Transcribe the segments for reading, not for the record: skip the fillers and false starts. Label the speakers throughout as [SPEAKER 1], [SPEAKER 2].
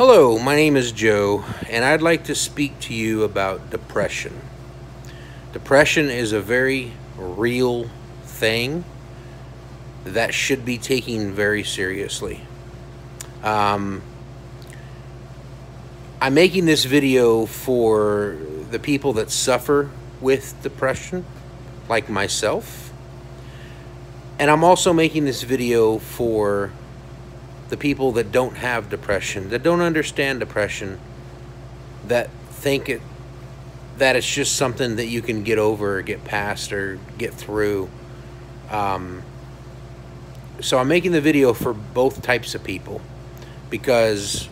[SPEAKER 1] Hello, my name is Joe, and I'd like to speak to you about depression. Depression is a very real thing that should be taken very seriously. I'm making this video for the people that suffer with depression, like myself, and I'm also making this video for the people that don't have depression, that don't understand depression, that think that it's just something that you can get over or get past or get through. So I'm making the video for both types of people because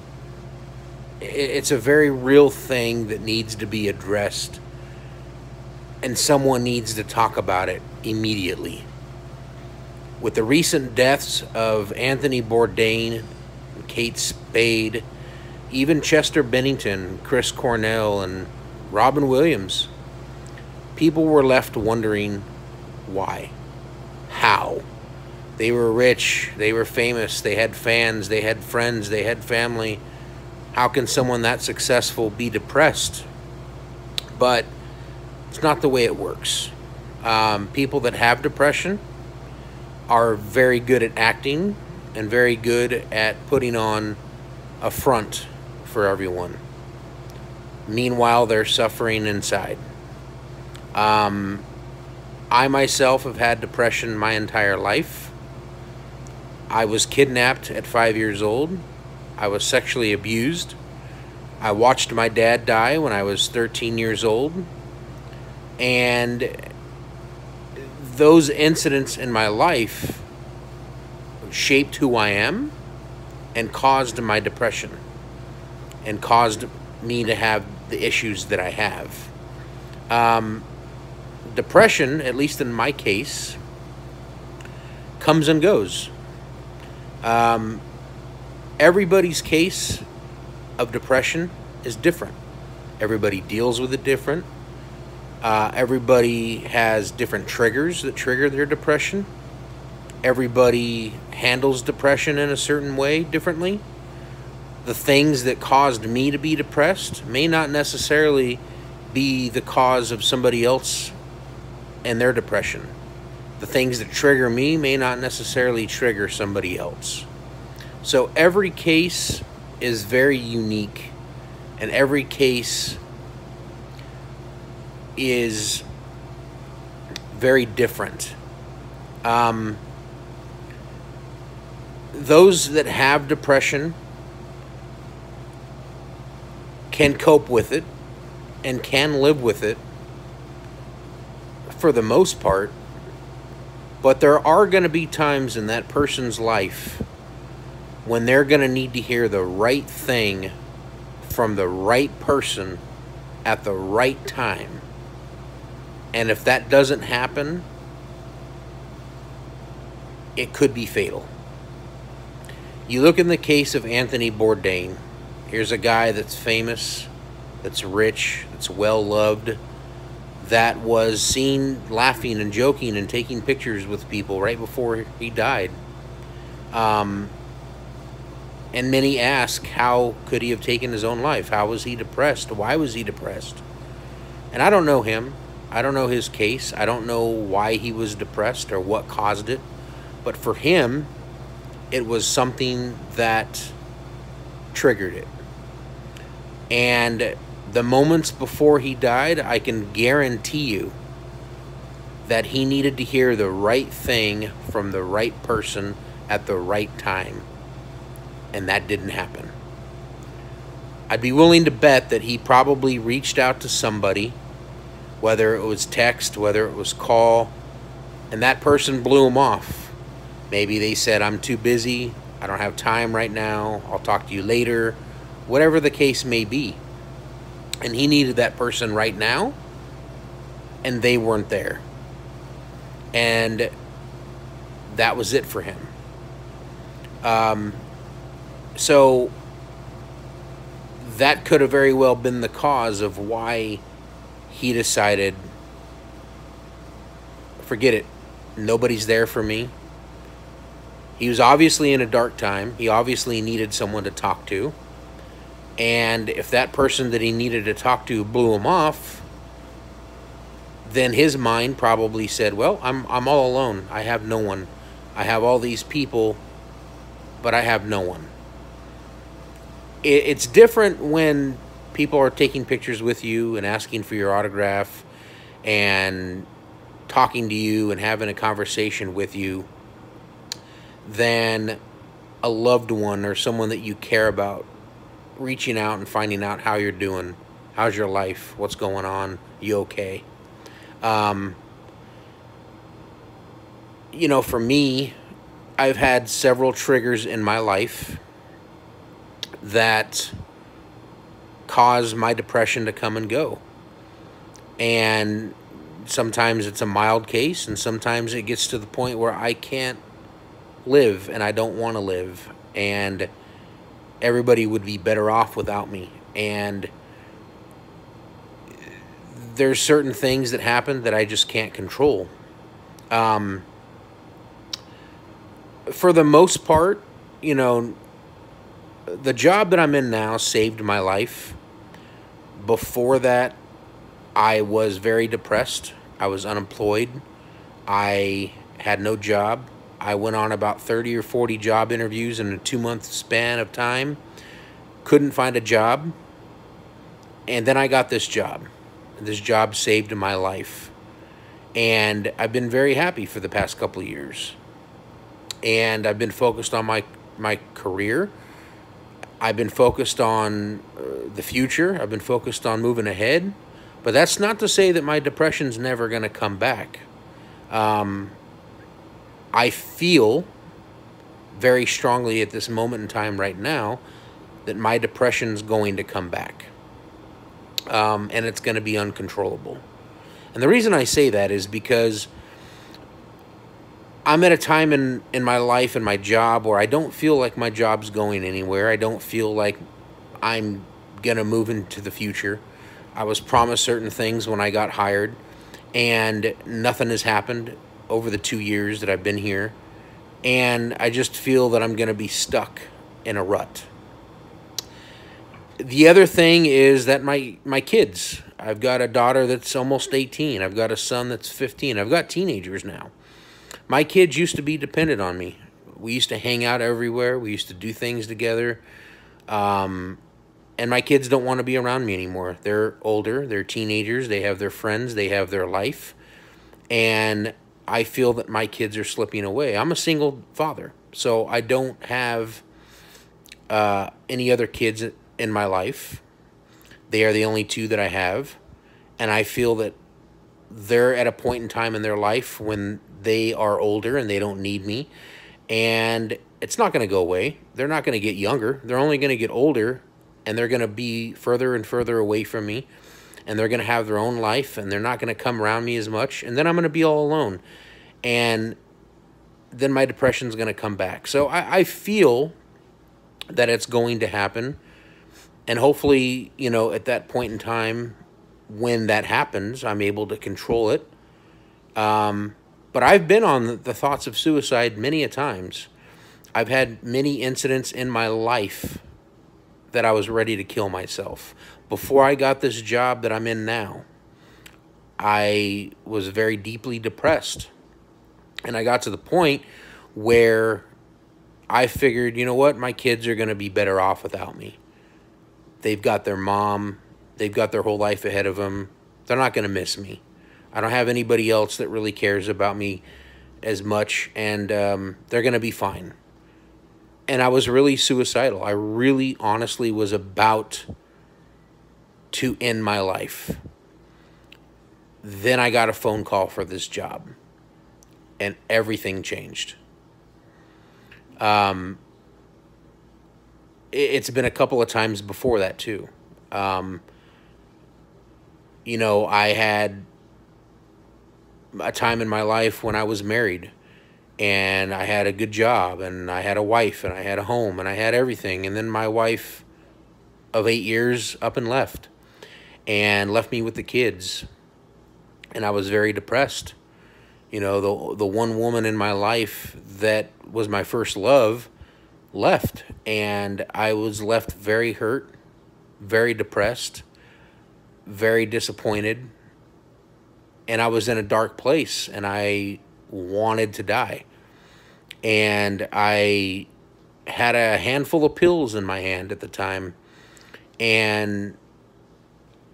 [SPEAKER 1] it's a very real thing that needs to be addressed, and someone needs to talk about it immediately. With the recent deaths of Anthony Bourdain, Kate Spade, even Chester Bennington, Chris Cornell, and Robin Williams, people were left wondering why, how. They were rich, they were famous, they had fans, they had friends, they had family. How can someone that successful be depressed? But it's not the way it works. People that have depression are very good at acting and very good at putting on a front for everyone. Meanwhile, they're suffering inside. I myself have had depression my entire life. I was kidnapped at 5 years old. I was sexually abused. I watched my dad die when I was 13 years old. And those incidents in my life shaped who I am and caused my depression and caused me to have the issues that I have. Depression, at least in my case, comes and goes. Everybody's case of depression is different. Everybody deals with it different. Everybody has different triggers that trigger their depression. Everybody handles depression in a certain way differently. The things that caused me to be depressed may not necessarily be the cause of somebody else and their depression. The things that trigger me may not necessarily trigger somebody else. So every case is very unique, and every case is very different. Those that have depression can cope with it and can live with it for the most part, but there are going to be times in that person's life when they're going to need to hear the right thing from the right person at the right time. And if that doesn't happen, it could be fatal. You look in the case of Anthony Bourdain. Here's a guy that's famous, that's rich, that's well-loved, that was seen laughing and joking and taking pictures with people right before he died. And many ask, how could he have taken his own life? How was he depressed? Why was he depressed? And I don't know him. I don't know his case. I don't know why he was depressed or what caused it. But for him, it was something that triggered it. And the moments before he died, I can guarantee you that he needed to hear the right thing from the right person at the right time. And that didn't happen. I'd be willing to bet that he probably reached out to somebody, whether it was text, whether it was call, and that person blew him off. Maybe they said, I'm too busy, I don't have time right now, I'll talk to you later, whatever the case may be. And he needed that person right now, and they weren't there. And that was it for him. So that could have very well been the cause of why he decided, forget it, nobody's there for me. He was obviously in a dark time. He obviously needed someone to talk to. And if that person that he needed to talk to blew him off, then his mind probably said, well, I'm all alone. I have no one. I have all these people, but I have no one. It's different when people are taking pictures with you and asking for your autograph and talking to you and having a conversation with you than a loved one or someone that you care about reaching out and finding out how you're doing. How's your life? What's going on? You okay? You know, for me, I've had several triggers in my life that cause my depression to come and go. And sometimes it's a mild case, and sometimes it gets to the point where I can't live and I don't want to live, and everybody would be better off without me. And there's certain things that happen that I just can't control. For the most part, you know, the job that I'm in now saved my life. Before that, I was very depressed. I was unemployed. I had no job. I went on about 30 or 40 job interviews in a 2-month span of time. Couldn't find a job. And then I got this job. This job saved my life. And I've been very happy for the past couple of years. And I've been focused on my career. I've been focused on the future. I've been focused on moving ahead. But that's not to say that my depression's never going to come back. I feel very strongly at this moment in time right now that my depression's going to come back. And it's going to be uncontrollable. And the reason I say that is because I'm at a time in my life and my job where I don't feel like my job's going anywhere. I don't feel like I'm going to move into the future. I was promised certain things when I got hired, and nothing has happened over the 2 years that I've been here. And I just feel that I'm going to be stuck in a rut. The other thing is that my kids, I've got a daughter that's almost 18. I've got a son that's 15. I've got teenagers now. My kids used to be dependent on me. We used to hang out everywhere. We used to do things together. And my kids don't want to be around me anymore. They're older. They're teenagers. They have their friends. They have their life. And I feel that my kids are slipping away. I'm a single father, so I don't have any other kids in my life. They are the only two that I have. And I feel that they're at a point in time in their life when they are older and they don't need me. And it's not going to go away. They're not going to get younger. They're only going to get older, and they're going to be further and further away from me. And they're going to have their own life, and they're not going to come around me as much. And then I'm going to be all alone. And then my depression's going to come back. So I feel that it's going to happen. And hopefully, you know, at that point in time, when that happens, I'm able to control it. But I've been on the thoughts of suicide many a times. I've had many incidents in my life that I was ready to kill myself. Before I got this job that I'm in now, I was very deeply depressed. And I got to the point where I figured, you know what, my kids are going to be better off without me. They've got their mom. They've got their whole life ahead of them. They're not going to miss me. I don't have anybody else that really cares about me as much, and they're going to be fine. And I was really suicidal. I really honestly was about to end my life. Then I got a phone call for this job, and everything changed. It's been a couple of times before that, too. You know, I had a time in my life when I was married, and I had a good job, and I had a wife, and I had a home, and I had everything. And then my wife of 8 years up and left me with the kids. And I was very depressed. You know, the one woman in my life that was my first love left, and I was left very hurt, very depressed, very disappointed, and I was in a dark place, and I wanted to die. And I had a handful of pills in my hand at the time, and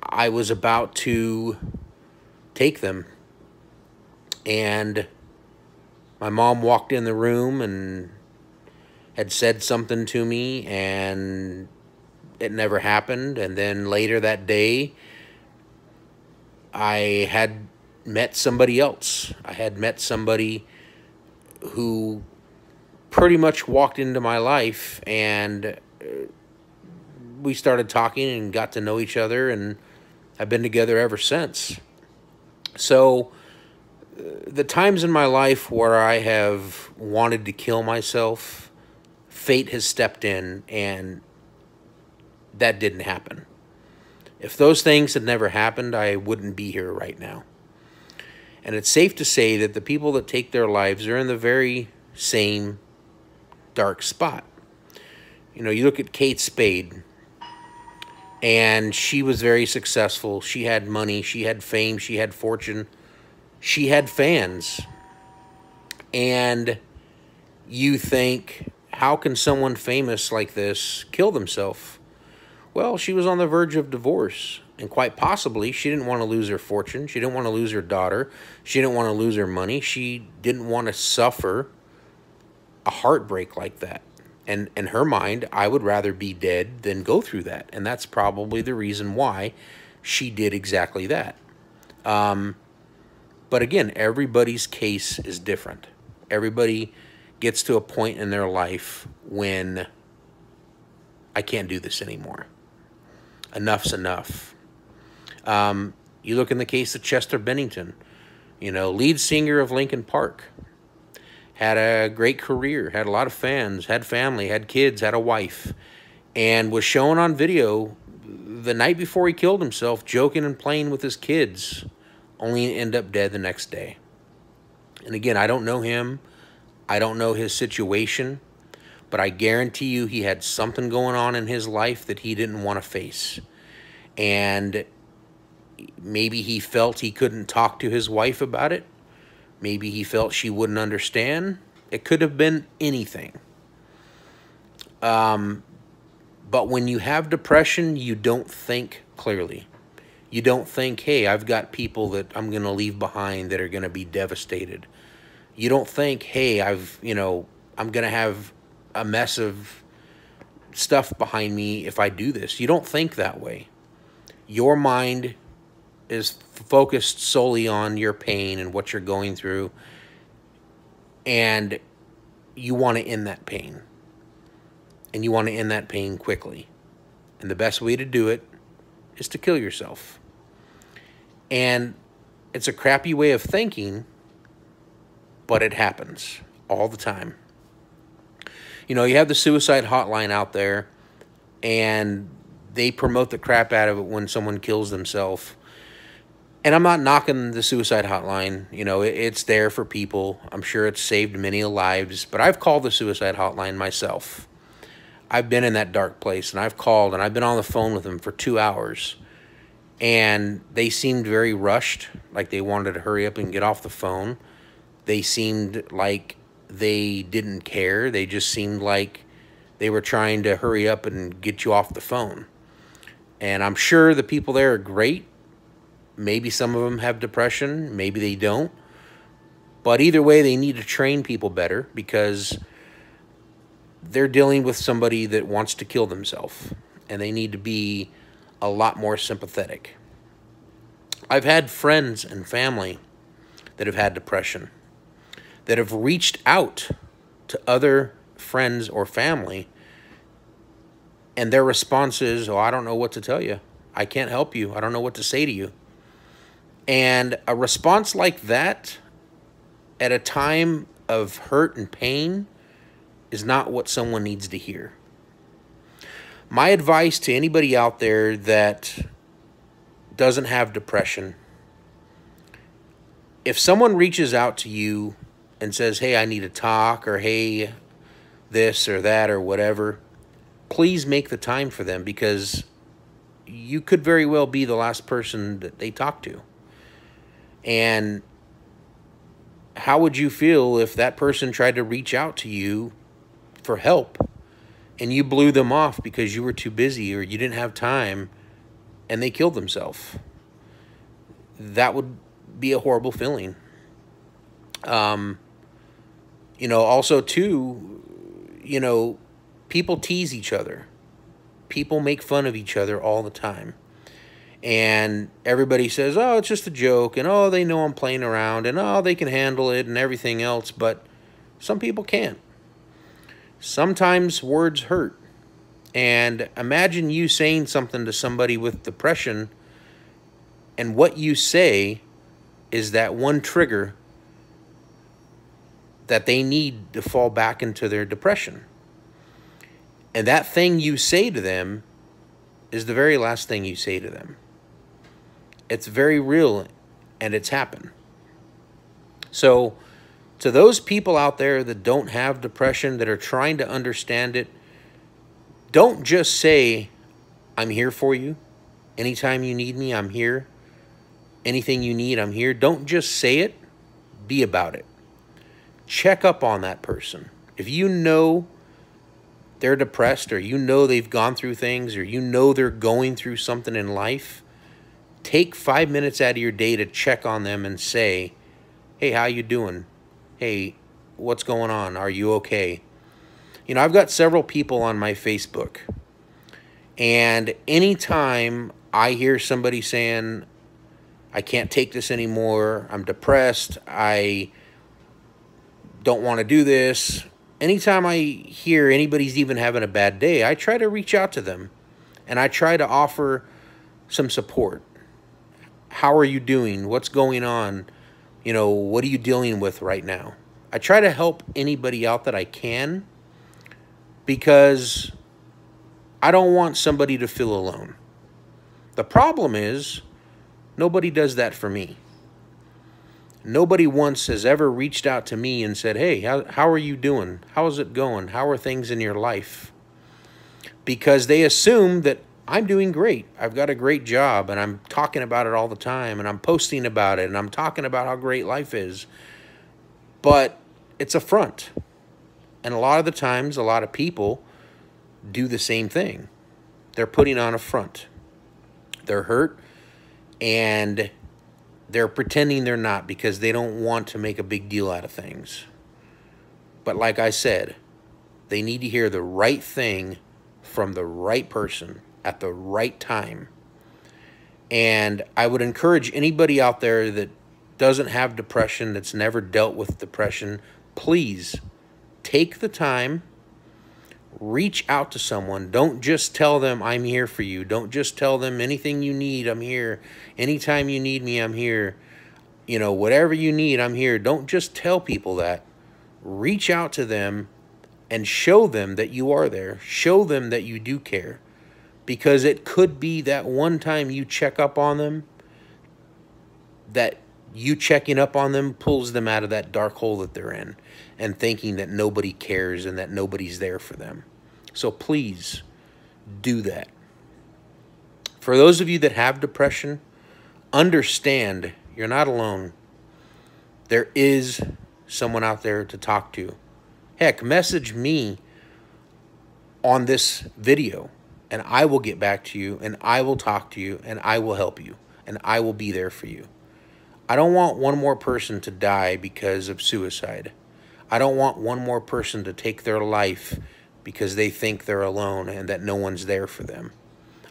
[SPEAKER 1] I was about to take them. And my mom walked in the room and had said something to me, and it never happened. And then later that day, I had met somebody else. I had met somebody who pretty much walked into my life, and we started talking and got to know each other, and I've been together ever since. So the times in my life where I have wanted to kill myself, fate has stepped in, and that didn't happen. If those things had never happened, I wouldn't be here right now. And it's safe to say that the people that take their lives are in the very same dark spot. You know, you look at Kate Spade, and she was very successful. She had money, she had fame, she had fortune, she had fans. And you think, how can someone famous like this kill themselves? Well, she was on the verge of divorce, and quite possibly she didn't want to lose her fortune. She didn't want to lose her daughter. She didn't want to lose her money. She didn't want to suffer a heartbreak like that. And in her mind, I would rather be dead than go through that. And that's probably the reason why she did exactly that. But again, everybody's case is different. Everybody gets to a point in their life when I can't do this anymore. Enough's enough. You look in the case of Chester Bennington, you know, lead singer of Linkin Park. Had a great career, had a lot of fans, had family, had kids, had a wife, and was shown on video the night before he killed himself, joking and playing with his kids, only to end up dead the next day. And again, I don't know him. I don't know his situation, but I guarantee you he had something going on in his life that he didn't want to face. And maybe he felt he couldn't talk to his wife about it. Maybe he felt she wouldn't understand. It could have been anything. But when you have depression, you don't think clearly. You don't think, hey, I've got people that I'm going to leave behind that are going to be devastated. You don't think, hey, I'm going to have a mess of stuff behind me if I do this. You don't think that way. Your mind is focused solely on your pain and what you're going through, and you want to end that pain, and you want to end that pain quickly, and the best way to do it is to kill yourself. And it's a crappy way of thinking, but it happens all the time. You know, you have the suicide hotline out there, and they promote the crap out of it when someone kills themselves. And I'm not knocking the suicide hotline. You know, it's there for people. I'm sure it's saved many lives. But I've called the suicide hotline myself. I've been in that dark place, and I've called, and I've been on the phone with them for 2 hours. And they seemed very rushed, like they wanted to hurry up and get off the phone. They seemed like they didn't care. They just seemed like they were trying to hurry up and get you off the phone. And I'm sure the people there are great. Maybe some of them have depression. Maybe they don't. But either way, they need to train people better, because they're dealing with somebody that wants to kill themselves, and they need to be a lot more sympathetic. I've had friends and family that have had depression, that have reached out to other friends or family, and their response is, oh, I don't know what to tell you. I can't help you. I don't know what to say to you. And a response like that at a time of hurt and pain is not what someone needs to hear. My advice to anybody out there that doesn't have depression, if someone reaches out to you and says, hey, I need to talk, or hey, this or that or whatever, please make the time for them, because you could very well be the last person that they talk to. And how would you feel if that person tried to reach out to you for help and you blew them off because you were too busy or you didn't have time and they killed themselves? That would be a horrible feeling. Also too, people tease each other. People make fun of each other all the time. And everybody says, oh, it's just a joke, and oh, they know I'm playing around, and oh, they can handle it and everything else, but some people can't. Sometimes words hurt. And imagine you saying something to somebody with depression, and what you say is that one trigger that they need to fall back into their depression. And that thing you say to them is the very last thing you say to them. It's very real, and it's happened. So to those people out there that don't have depression, that are trying to understand it, don't just say, I'm here for you. Anytime you need me, I'm here. Anything you need, I'm here. Don't just say it. Be about it. Check up on that person. If you know they're depressed, or you know they've gone through things, or you know they're going through something in life, take 5 minutes out of your day to check on them and say, hey, how you doing? Hey, what's going on? Are you okay? I've got several people on my Facebook, and anytime I hear somebody saying, I can't take this anymore, I'm depressed, I don't want to do this, anytime I hear anybody's even having a bad day, I try to reach out to them, and I try to offer some support. How are you doing? What's going on? What are you dealing with right now? I try to help anybody out that I can, because I don't want somebody to feel alone. The problem is, nobody does that for me. Nobody once has ever reached out to me and said, hey, how are you doing? How's it going? How are things in your life? Because they assume that I'm doing great. I've got a great job, and I'm talking about it all the time, and I'm posting about it, and I'm talking about how great life is. But it's a front. And a lot of the times, a lot of people do the same thing. They're putting on a front. They're hurt, and they're pretending they're not because they don't want to make a big deal out of things. But like I said, they need to hear the right thing from the right person at the right time. And I would encourage anybody out there that doesn't have depression, that's never dealt with depression, please take the time, reach out to someone. Don't just tell them, I'm here for you. Don't just tell them, anything you need, I'm here. Anytime you need me, I'm here. Whatever you need, I'm here. Don't just tell people that. Reach out to them and show them that you are there. Show them that you do care. Because it could be that one time you check up on them, that you checking up on them pulls them out of that dark hole that they're in, and thinking that nobody cares and that nobody's there for them. So please do that. For those of you that have depression, understand you're not alone. There is someone out there to talk to. Heck, message me on this video, and I will get back to you, and I will talk to you, and I will help you, and I will be there for you. I don't want one more person to die because of suicide. I don't want one more person to take their life because they think they're alone and that no one's there for them.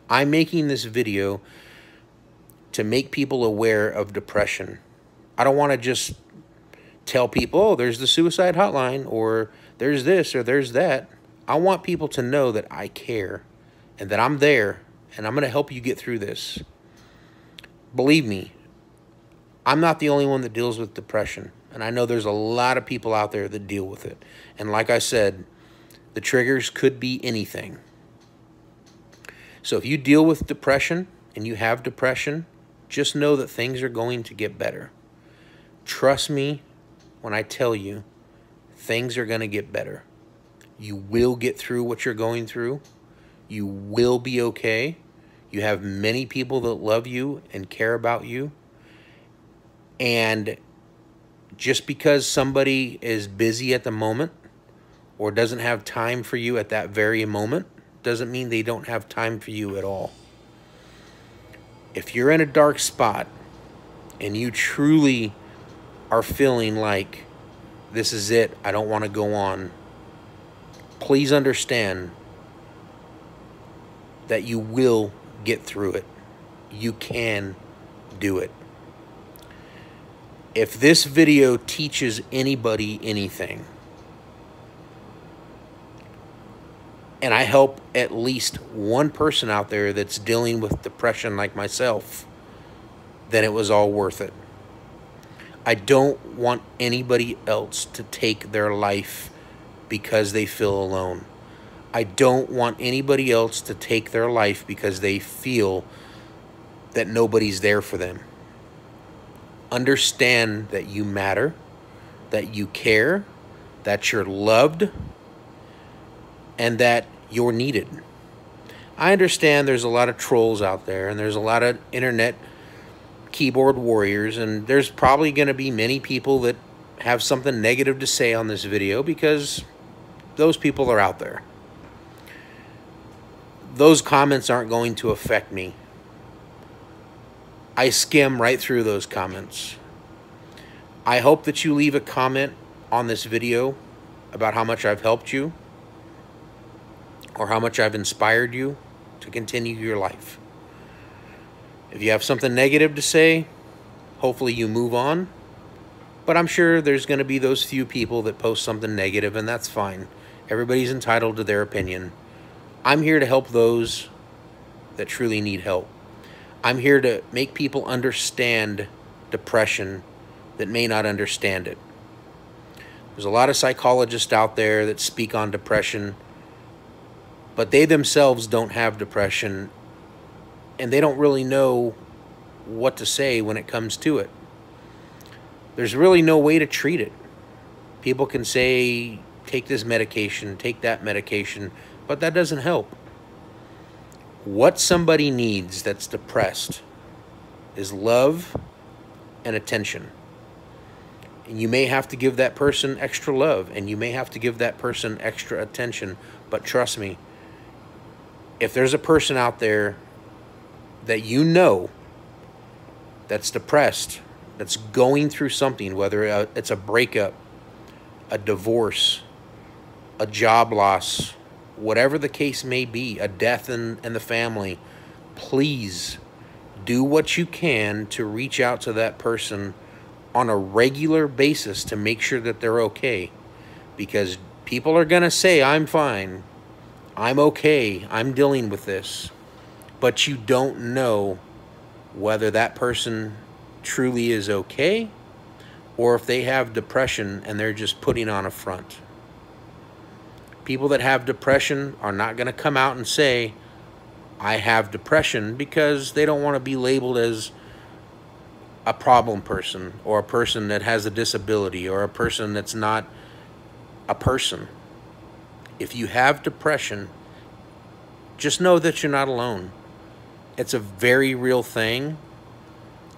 [SPEAKER 1] I'm making this video to make people aware of depression. I don't want to just tell people, oh, there's the suicide hotline, or there's this, or there's that. I want people to know that I care and that I'm there, and I'm going to help you get through this. Believe me, I'm not the only one that deals with depression, and I know there's a lot of people out there that deal with it. And like I said, the triggers could be anything. So if you deal with depression and you have depression, just know that things are going to get better. Trust me when I tell you, things are going to get better. You will get through what you're going through. You will be okay. You have many people that love you and care about you. And just because somebody is busy at the moment or doesn't have time for you at that very moment doesn't mean they don't have time for you at all. If you're in a dark spot and you truly are feeling like this is it, I don't want to go on, please understand that you will get through it. You can do it. If this video teaches anybody anything, and I help at least one person out there that's dealing with depression like myself, then it was all worth it. I don't want anybody else to take their life because they feel alone. I don't want anybody else to take their life because they feel that nobody's there for them. Understand that you matter, that you care, that you're loved, and that you're needed. I understand there's a lot of trolls out there, and there's a lot of internet keyboard warriors, and there's probably going to be many people that have something negative to say on this video because those people are out there. Those comments aren't going to affect me. I skim right through those comments. I hope that you leave a comment on this video about how much I've helped you or how much I've inspired you to continue your life. If you have something negative to say, hopefully you move on. But I'm sure there's going to be those few people that post something negative, and that's fine. Everybody's entitled to their opinion. I'm here to help those that truly need help. I'm here to make people understand depression that may not understand it. There's a lot of psychologists out there that speak on depression, but they themselves don't have depression, and they don't really know what to say when it comes to it. There's really no way to treat it. People can say, take this medication, take that medication, but that doesn't help. What somebody needs that's depressed is love and attention. And you may have to give that person extra love, and you may have to give that person extra attention, but trust me, if there's a person out there that you know that's depressed, that's going through something, whether it's a breakup, a divorce, a job loss, whatever the case may be, a death in the family, please do what you can to reach out to that person on a regular basis to make sure that they're okay. Because people are going to say, I'm fine, I'm okay, I'm dealing with this. But you don't know whether that person truly is okay or if they have depression and they're just putting on a front. People that have depression are not going to come out and say, I have depression, because they don't want to be labeled as a problem person or a person that has a disability or a person that's not a person. If you have depression, just know that you're not alone. It's a very real thing.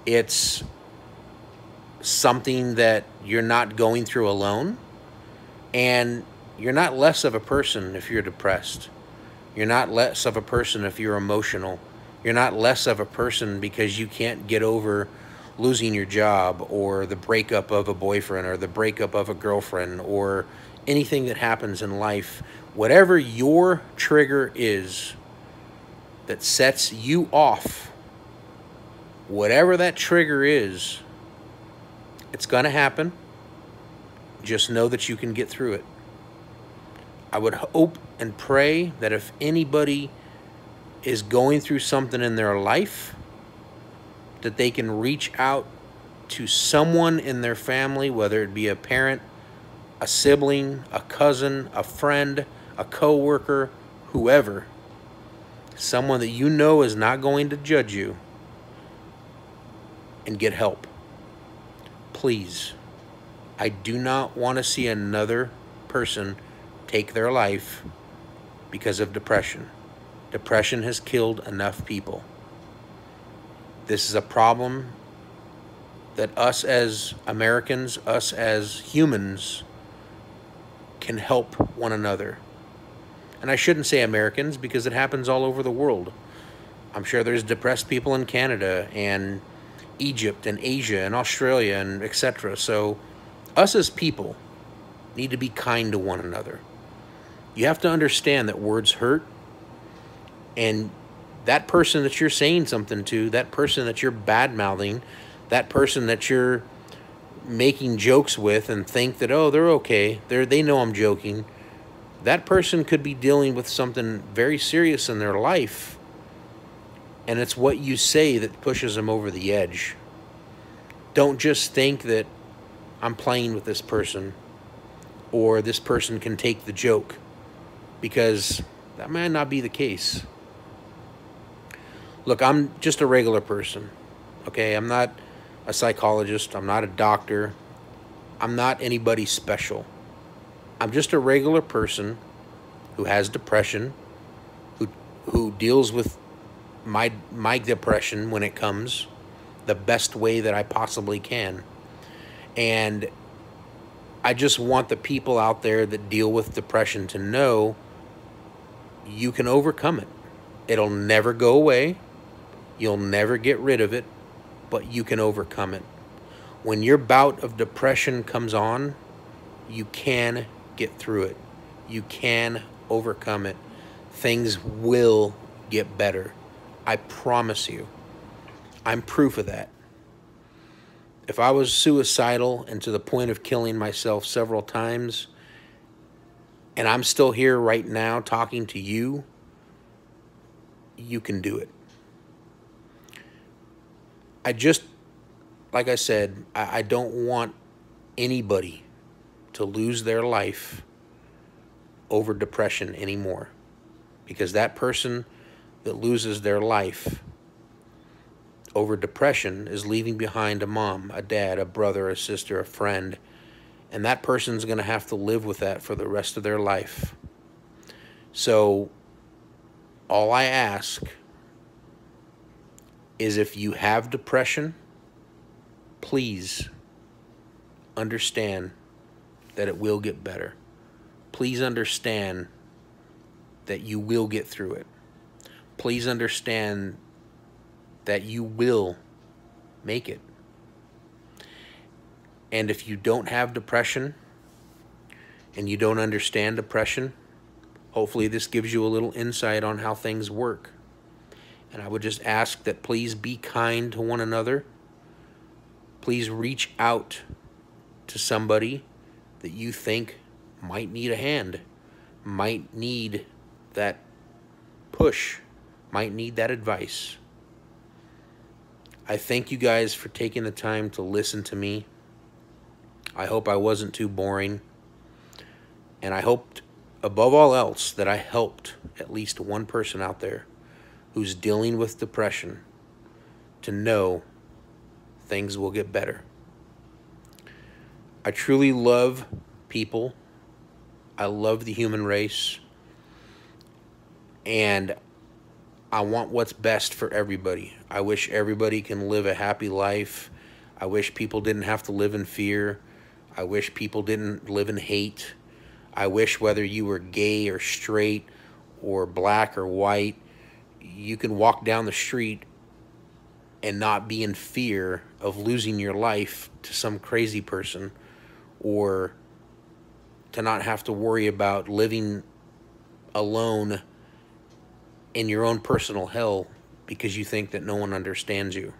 [SPEAKER 1] It's something that you're not going through alone. And you're not less of a person if you're depressed. You're not less of a person if you're emotional. You're not less of a person because you can't get over losing your job or the breakup of a boyfriend or the breakup of a girlfriend or anything that happens in life. Whatever your trigger is that sets you off, whatever that trigger is, it's going to happen. Just know that you can get through it. I would hope and pray that if anybody is going through something in their life, that they can reach out to someone in their family, whether it be a parent, a sibling, a cousin, a friend, a coworker, whoever, someone that you know is not going to judge you, and get help. Please, I do not want to see another person take their life because of depression. Depression has killed enough people. This is a problem that us as Americans, us as humans, can help one another. And I shouldn't say Americans because it happens all over the world. I'm sure there's depressed people in Canada and Egypt and Asia and Australia and etc. So us as people need to be kind to one another. You have to understand that words hurt, and that person that you're saying something to, that person that you're bad-mouthing, that person that you're making jokes with and think that, oh, they're okay, they know I'm joking, that person could be dealing with something very serious in their life, and it's what you say that pushes them over the edge. Don't just think that I'm playing with this person or this person can take the joke, because that might not be the case. Look, I'm just a regular person, okay? I'm not a psychologist. I'm not a doctor. I'm not anybody special. I'm just a regular person who has depression, who deals with my depression when it comes the best way that I possibly can. And I just want the people out there that deal with depression to know you can overcome it. It'll never go away. You'll never get rid of it, but you can overcome it. When your bout of depression comes on, you can get through it. You can overcome it. Things will get better. I promise you. I'm proof of that. If I was suicidal and to the point of killing myself several times, and I'm still here right now talking to you, you can do it. Like I said, I don't want anybody to lose their life over depression anymore, because that person that loses their life over depression is leaving behind a mom, a dad, a brother, a sister, a friend, and that person's going to have to live with that for the rest of their life. So all I ask is, if you have depression, please understand that it will get better. Please understand that you will get through it. Please understand that you will make it. And if you don't have depression and you don't understand depression, hopefully this gives you a little insight on how things work. And I would just ask that please be kind to one another. Please reach out to somebody that you think might need a hand, might need that push, might need that advice. I thank you guys for taking the time to listen to me. I hope I wasn't too boring. And I hoped, above all else, that I helped at least one person out there who's dealing with depression to know things will get better. I truly love people. I love the human race. And I want what's best for everybody. I wish everybody can live a happy life. I wish people didn't have to live in fear. I wish people didn't live in hate. I wish, whether you were gay or straight or black or white, you can walk down the street and not be in fear of losing your life to some crazy person, or to not have to worry about living alone in your own personal hell because you think that no one understands you.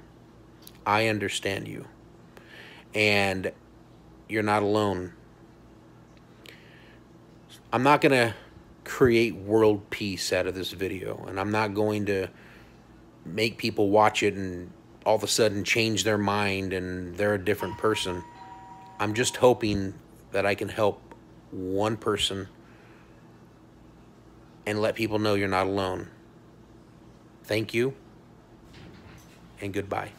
[SPEAKER 1] I understand you. And you're not alone. I'm not going to create world peace out of this video, and I'm not going to make people watch it and all of a sudden change their mind and they're a different person. I'm just hoping that I can help one person and let people know you're not alone. Thank you, and goodbye.